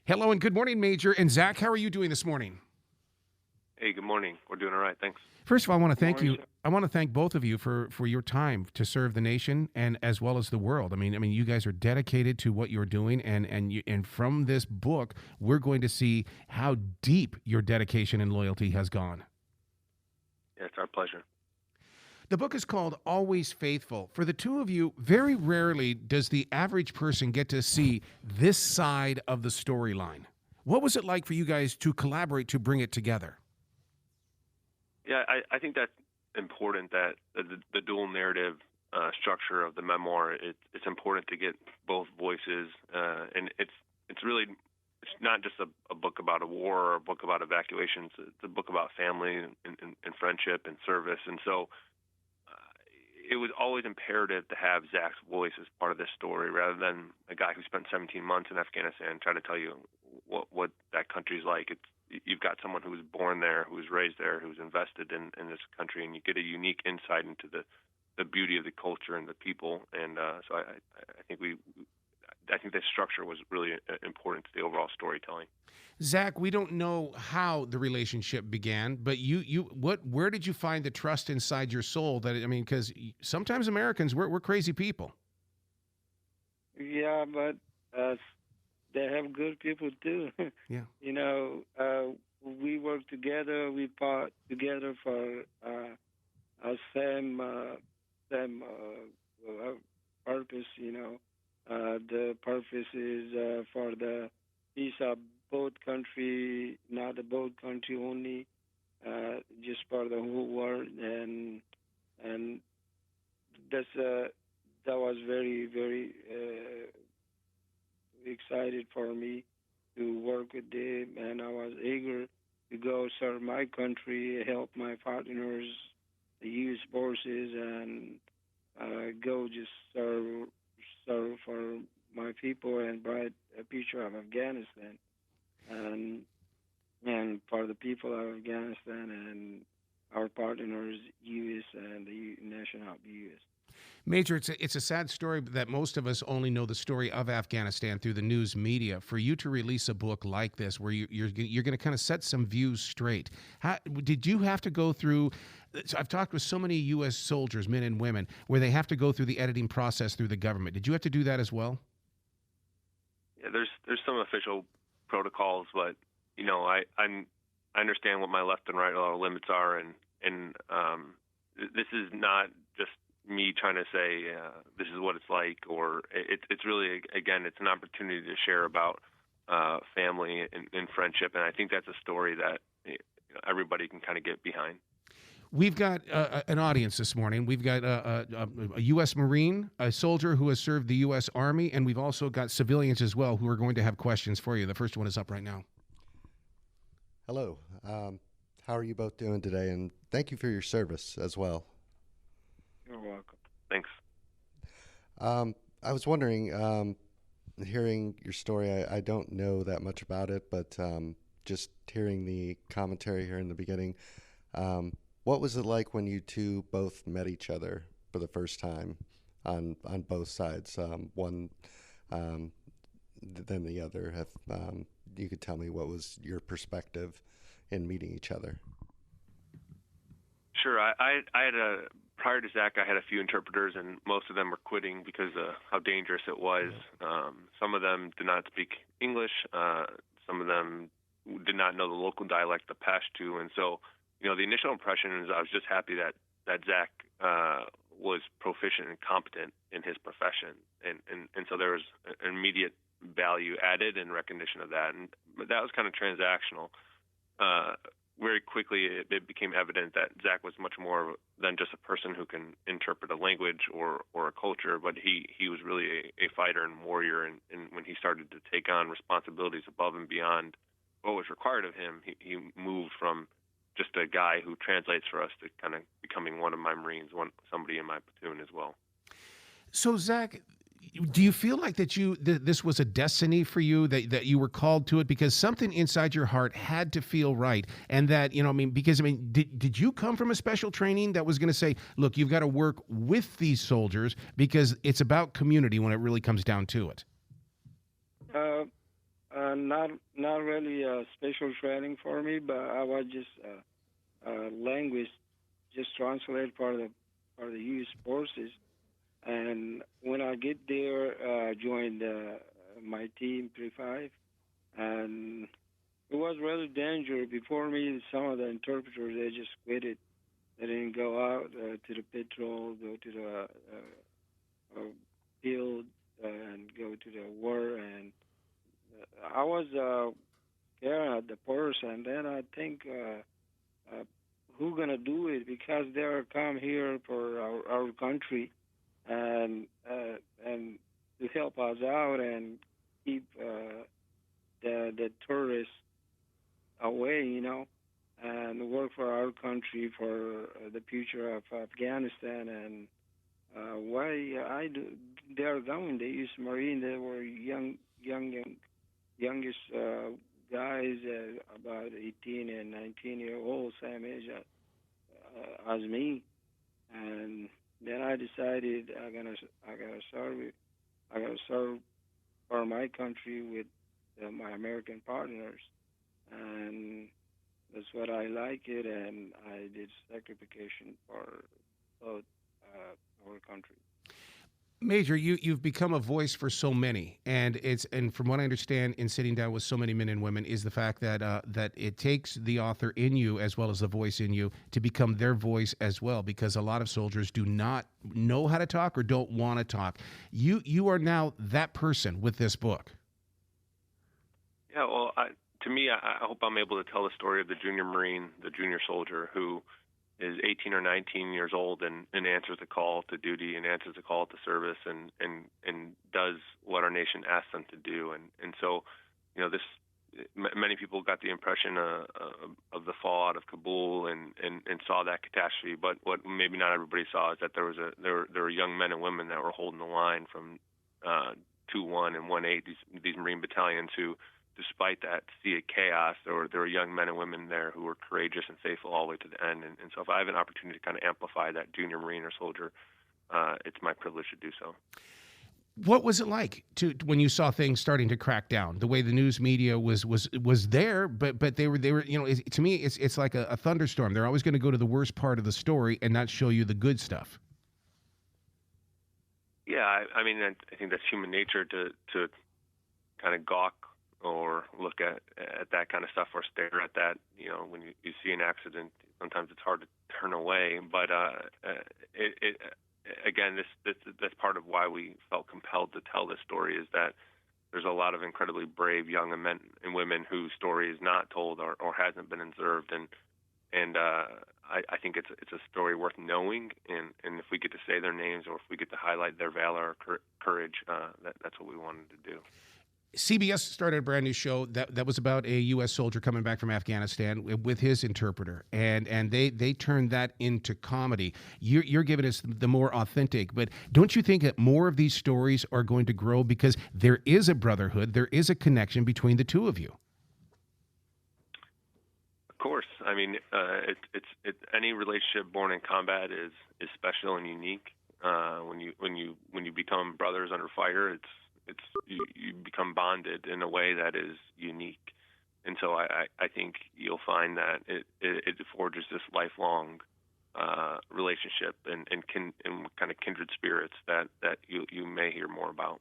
Hello and good morning, Major. And Zach, how are you doing this morning? Hey, good morning. We're doing all right, thanks. First of all, I want to thank Morning, you. sir. I want to thank both of you for your time to serve the nation and as well as the world. I mean, you guys are dedicated to what you're doing, and from this book, we're going to see how deep your dedication and loyalty has gone. Yeah, it's our pleasure. The book is called Always Faithful. For the two of you, very rarely does the average person get to see this side of the storyline. What was it like for you guys to collaborate to bring it together? Yeah, I think that's important, that the dual narrative structure of the memoir, it's important to get both voices, and it's really, it's not just a book about a war or a book about evacuations. It's a book about family and friendship and service. And so it was always imperative to have Zach's voice as part of this story, rather than a guy who spent 17 months in Afghanistan trying to tell you what that country's like. You've got someone who was born there, who was raised there, who's invested in this country, and you get a unique insight into the beauty of the culture and the people. And so I think this structure was really important to the overall storytelling. Zach, we don't know how the relationship began, but where did you find the trust inside your soul that, I mean, because sometimes Americans, we're crazy people. Yeah, but they have good people too. Yeah. You know, we work together. We fought together for our same purpose. You know, the purpose is for the peace of both country, not the both country only, just for the whole world. And that's that was very excited for me to work with them, and I was eager to go serve my country, help my partners, the U.S. forces, and go just serve for my people and bright future of Afghanistan, and for the people of Afghanistan and our partners, U.S. and the nation of the U.S. Major, it's a sad story that most of us only know the story of Afghanistan through the news media. For you to release a book like this, where you're going to kind of set some views straight, did you have to go through? So I've talked with so many U.S. soldiers, men and women, where they have to go through the editing process through the government. Did you have to do that as well? Yeah, there's some official protocols, but you know, I understand what my left and right limits are, and this is not just me trying to say this is what it's like, or it's really, again, it's an opportunity to share about family and friendship, and I think that's a story that everybody can kind of get behind. We've got an audience this morning. We've got a U.S. Marine, a soldier who has served the U.S. Army, and we've also got civilians as well who are going to have questions for you. The first one is up right now. Hello. How are you both doing today? And thank you for your service as well. You're welcome. Thanks. I was wondering, hearing your story, I don't know that much about it, but just hearing the commentary here in the beginning, what was it like when you two both met each other for the first time on both sides, one than the other? If you could tell me what was your perspective in meeting each other. Sure. I had prior to Zach, I had a few interpreters, and most of them were quitting because of how dangerous it was. Some of them did not speak English. Some of them did not know the local dialect of Pashto. And so, you know, the initial impression is I was just happy that Zach was proficient and competent in his profession. And so there was an immediate value added and recognition of that. And that was kind of transactional. Very quickly, it became evident that Zach was much more than just a person who can interpret a language or a culture, but he was really a fighter and warrior. And when he started to take on responsibilities above and beyond what was required of him, he moved from just a guy who translates for us to kind of becoming one of my Marines, somebody in my platoon as well. So, Zach, do you feel like this was a destiny for you, that you were called to it because something inside your heart had to feel right? And that, you know, did you come from a special training that was going to say, look, you've got to work with these soldiers because it's about community when it really comes down to it? Not really a special training for me, but I was just language just translate for the U.S. forces. And when I get there, joined my team 3-5, and it was really dangerous. Before me, some of the interpreters they just quit it. They didn't go out to the patrol, go to the field, and go to the war. And I was scared at the first, and then I think. Who gonna do it because they are come here for our country and to help us out and keep the tourists away, and work for our country for the future of Afghanistan. And why I do they are going? They use Marine. They were youngest guys, about 18 and 19-year old, same age as me. And then I decided I gotta serve for my country with my American partners, and that's what I like it, and I did sacrification for both our country. Major, you've become a voice for so many, and from what I understand, in sitting down with so many men and women, is the fact that that it takes the author in you as well as the voice in you to become their voice as well, because a lot of soldiers do not know how to talk or don't want to talk. You are now that person with this book. Yeah, well, to me, I hope I'm able to tell the story of the junior Marine, the junior soldier who is 18 or 19 years old and answers the call to duty and answers the call to service and does what our nation asks them to do. And so, many people got the impression of the fallout of Kabul and saw that catastrophe. But what maybe not everybody saw is that there were young men and women that were holding the line from 2-1 and 1-8, these Marine battalions who, despite that sea of chaos, there were young men and women there who were courageous and faithful all the way to the end. And so if I have an opportunity to kind of amplify that junior Marine or soldier, it's my privilege to do so. What was it like when you saw things starting to crack down? The way the news media was there, but they were to me it's like a thunderstorm. They're always going to go to the worst part of the story and not show you the good stuff. Yeah, I mean, I think that's human nature to kind of gawk or look at that kind of stuff or stare at that. When you see an accident, sometimes it's hard to turn away. But again, that's part of why we felt compelled to tell this story, is that there's a lot of incredibly brave young men and women whose story is not told or hasn't been observed. And I think it's a story worth knowing. And if we get to say their names or if we get to highlight their valor or courage, that's what we wanted to do. CBS started a brand new show that was about a U.S. soldier coming back from Afghanistan with his interpreter, and they turned that into comedy. You're giving us the more authentic, but don't you think that more of these stories are going to grow because there is a brotherhood, there is a connection between the two of you? Of course. I mean, any relationship born in combat is special and unique. When you become brothers under fire, you become bonded in a way that is unique. And so I think you'll find that it forges this lifelong relationship and kind of kindred spirits that you may hear more about.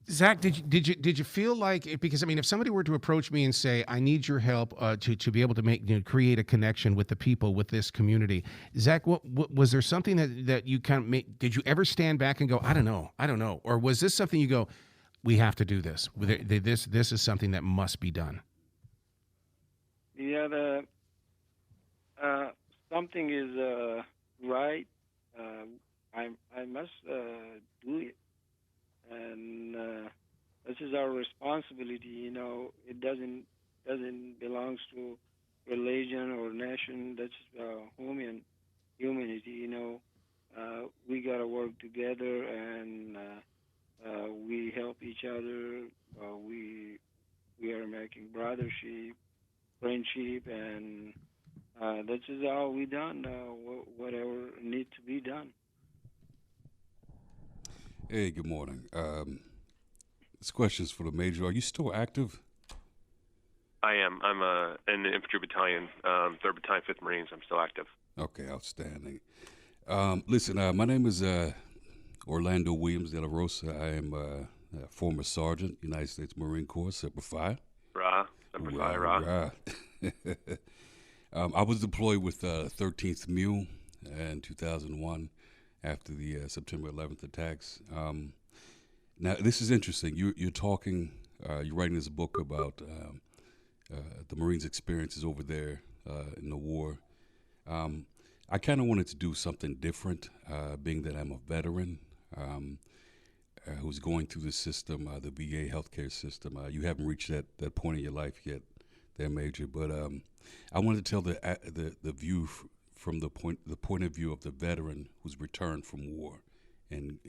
Zach, did you feel like, because I mean, if somebody were to approach me and say, "I need your help to be able to create a connection with the people, with this community," Zach, what was there something that you kind of did you ever stand back and go, I don't know, or was this something you go, we have to do this? This is something that must be done. Yeah, something is right. I must do it. And this is our responsibility. It doesn't belongs to religion or nation. That's humanity. We gotta work together, and we help each other. We are making brothership, friendship, and this is how we done. Whatever need to be done. Hey, good morning. This question is for the Major. Are you still active? I am. I'm in the infantry battalion, 3rd Battalion, 5th Marines. I'm still active. Okay, outstanding. Listen, my name is Orlando Williams de la Rosa. I am a former sergeant, United States Marine Corps, Semper Fi. Rah, Semper Fi, rah. I was deployed with 13th Mule in 2001 after the September 11th attacks. Now, this is interesting. You're talking, you're writing this book about the Marines' experiences over there in the war. I kind of wanted to do something different, being that I'm a veteran who's going through the system, the VA healthcare system. You haven't reached that point in your life yet, there, Major. But I wanted to tell the view from the point of view of the veteran who's returned from war and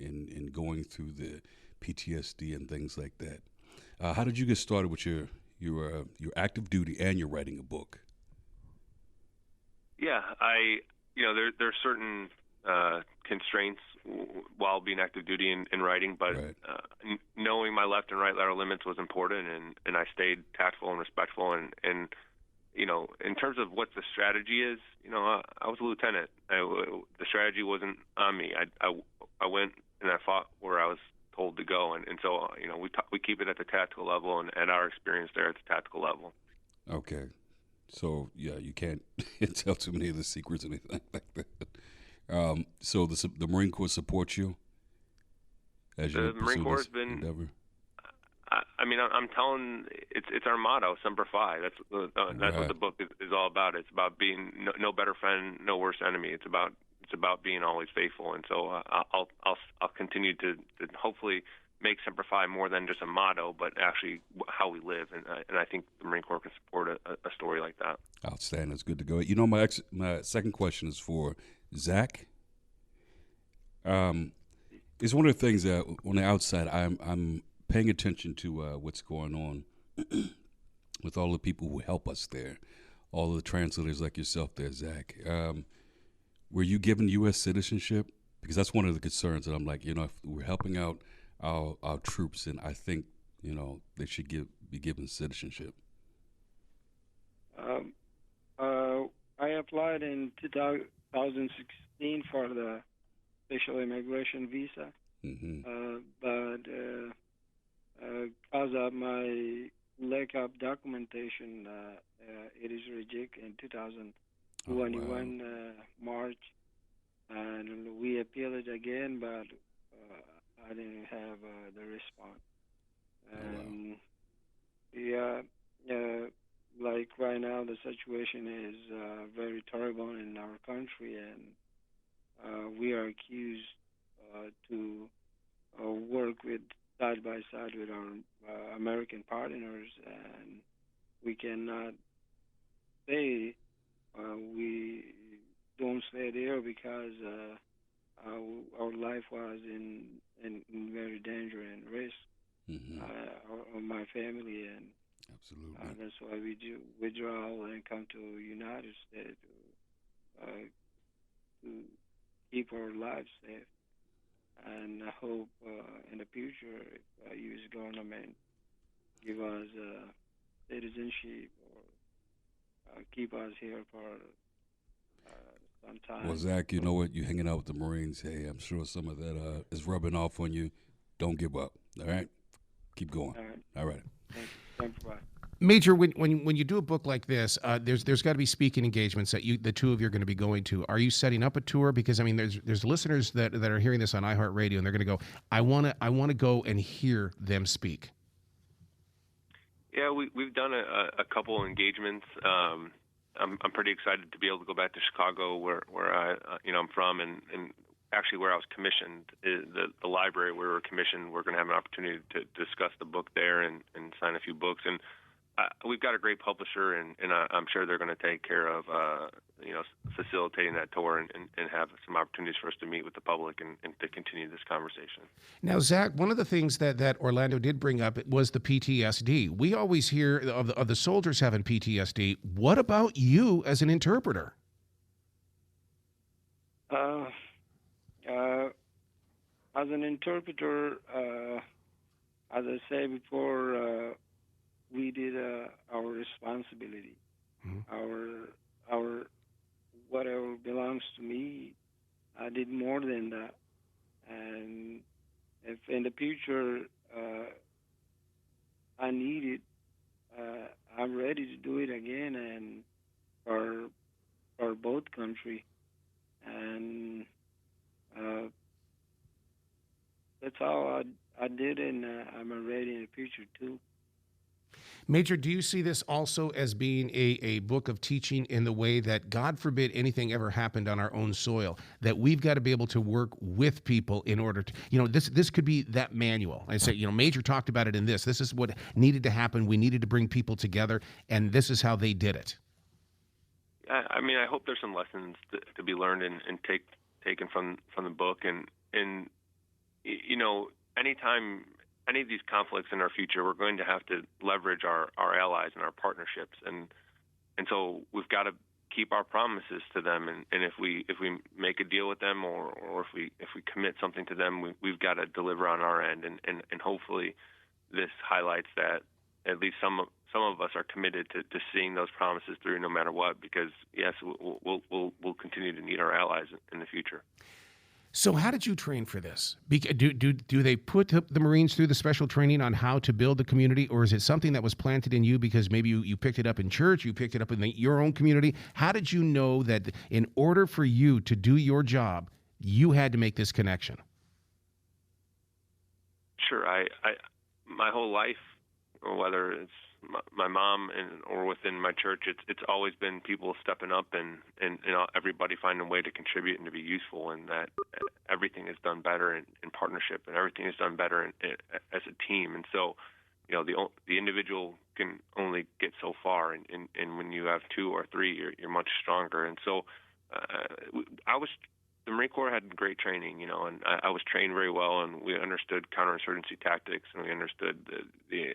going through the PTSD and things like that. How did you get started with your active duty and you're writing a book? Yeah, there's certain constraints while being active duty and writing, but Right. Knowing my left and right lateral limits was important, and I stayed tactful and respectful, and in terms of what the strategy is, I was a lieutenant. The strategy wasn't on me. I went and I fought where I was told to go, and so we keep it at the tactical level and at our experience there at the tactical level. Okay. So, yeah, you can't tell too many of the secrets or anything like that. So the Marine Corps supports you as you The Marine pursue Corps this has been. endeavor? I'm telling. It's our motto, Semper Fi. That's Right. what the book is all about. It's about being no better friend, no worse enemy. It's about being always faithful. And so I'll continue to hopefully make Semper Fi more than just a motto, but actually how we live. And I think the Marine Corps can support a story like that. Outstanding. It's good to go. My second question is for Zach. It's one of the things that on the outside I'm paying attention to what's going on with all the people who help us there, all the translators like yourself there, Zach. Were you given U.S. citizenship? Because that's one of the concerns that I'm like, if we're helping out our troops, and I think, they should be given citizenship. I applied in 2016 for the special immigration visa, but because of my lack of documentation, it is rejected in 2021 March, and we appealed it again, but I didn't have the response. And like right now, the situation is very terrible in our country, and we are accused to work side by side with our American partners, and we cannot stay. We don't stay there because our life was in very danger and risk. My family, and Absolutely. that's why we do withdraw and come to United States to keep our lives safe. And I hope in the future, if U.S. government give us citizenship or keep us here for some time. Well, Zach, you know what? You're hanging out with the Marines. Hey, I'm sure some of that is rubbing off on you. Don't give up. All right? Keep going. All right. Thank you. Bye. Major, when you do a book like this, there's got to be speaking engagements that the two of you are going to be going to. Are you setting up a tour? Because there's listeners that are hearing this on iHeartRadio, and they're going to go, I want to go and hear them speak. Yeah, we've done a couple engagements. I'm pretty excited to be able to go back to Chicago, where I'm from, and actually where I was commissioned. The library where we were commissioned. We're going to have an opportunity to discuss the book there and sign a few books. And we've got a great publisher, and I'm sure they're going to take care of facilitating that tour and have some opportunities for us to meet with the public and to continue this conversation. Now, Zach, one of the things that Orlando did bring up was the PTSD. We always hear of the soldiers having PTSD. What about you as an interpreter? As an interpreter, as I said before, we did our responsibility, Mhm. our whatever belongs to me. I did more than that, and if in the future I need it, I'm ready to do it again, and for both country, and uh, that's all I did, and I'm ready in the future too. Major, do you see this also as being a book of teaching in the way that, God forbid, anything ever happened on our own soil, that we've got to be able to work with people in order to, this could be that manual. I say, Major talked about it in this. This is what needed to happen. We needed to bring people together, and this is how they did it. I mean, I hope there's some lessons to be learned and taken from the book, and anytime any of these conflicts in our future, we're going to have to leverage our allies and our partnerships, and so we've got to keep our promises to them, and if we make a deal with them, or if we commit something to them, we've got to deliver on our end, and hopefully this highlights that at least some of us are committed to seeing those promises through no matter what, because yes, we'll continue to need our allies in the future. So how did you train for this? Do they put the Marines through the special training on how to build the community, or is it something that was planted in you because maybe you picked it up in church, you picked it up in your own community? How did you know that in order for you to do your job, you had to make this connection? Sure. I my whole life, or whether it's my mom or within my church, it's always been people stepping up and everybody finding a way to contribute and to be useful, and that everything is done better in partnership, and everything is done better as a team. And so, the individual can only get so far, and when you have two or three, you're much stronger. And so, the Marine Corps had great training, and I was trained very well, and we understood counterinsurgency tactics, and we understood the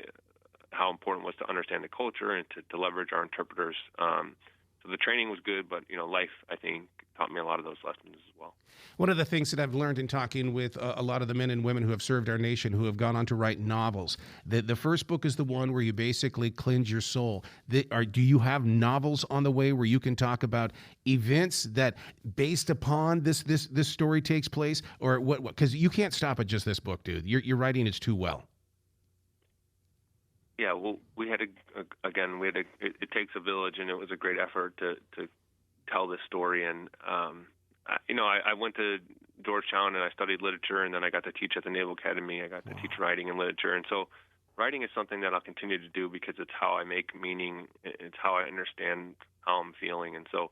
how important it was to understand the culture and to leverage our interpreters. So the training was good, but life, I think, taught me a lot of those lessons as well. One of the things that I've learned in talking with a lot of the men and women who have served our nation, who have gone on to write novels, the first book is the one where you basically cleanse your soul. Do you have novels on the way where you can talk about events that, based upon this story, takes place, or what? Because you can't stop at just this book, dude. Your writing is too well. Yeah, well, it takes a village, and it was a great effort to tell this story. And I went to Georgetown and I studied literature, and then I got to teach at the Naval Academy. I got to teach writing and literature, and so writing is something that I'll continue to do because it's how I make meaning. It's how I understand how I'm feeling, and so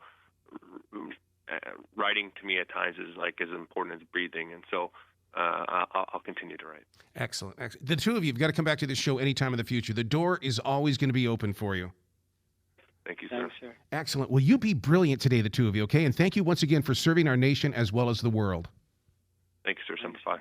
writing to me at times is as important as breathing, and so I'll continue to write. Excellent. The two of you have got to come back to this show anytime in the future. The door is always going to be open for you. Thank you, sir. Thanks, sir. Excellent. Well, you be brilliant today, the two of you, okay? And thank you once again for serving our nation as well as the world. Thank you, sir. Simplify.